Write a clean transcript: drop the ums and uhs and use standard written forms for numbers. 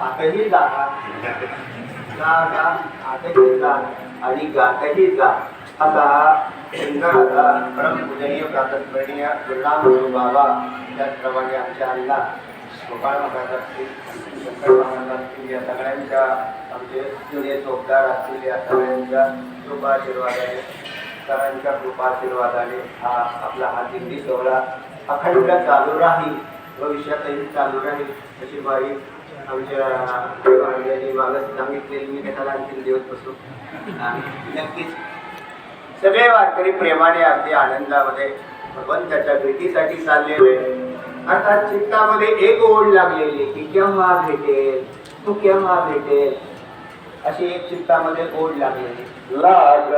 आताही जा आताही जा आणि गातही जा असा सुंदर परमपूजनीय प्रातस्मरणीय गुरुनाम बाबा त्याचप्रमाणे आमच्या अण्णा गोपाळ महाराज असतील शंकर महाराज असतील या सगळ्यांच्या आमचे जुने चोपदार असतील या सगळ्यांच्या कृपाशीर्वादाने सरांच्या कृपाशीर्वादाने हा आपला हा दिंडी सोहळा अखंड चालू राहील भविष्यातही चालू राहील अशी बाई आमच्या मागच सांगितलेली मी कशाला आणखी दिवस बसू नक्कीच सगळे वारकरी प्रेमाने अगदी आनंदामध्ये भगवंताच्या भेटीसाठी चाललेले अर्थात चित्तामध्ये एक ओढ लागलेली की केव्हा भेटेल तू केव्हा भेटेल अशी एक चित्तामध्ये ओढ लागलेली लाख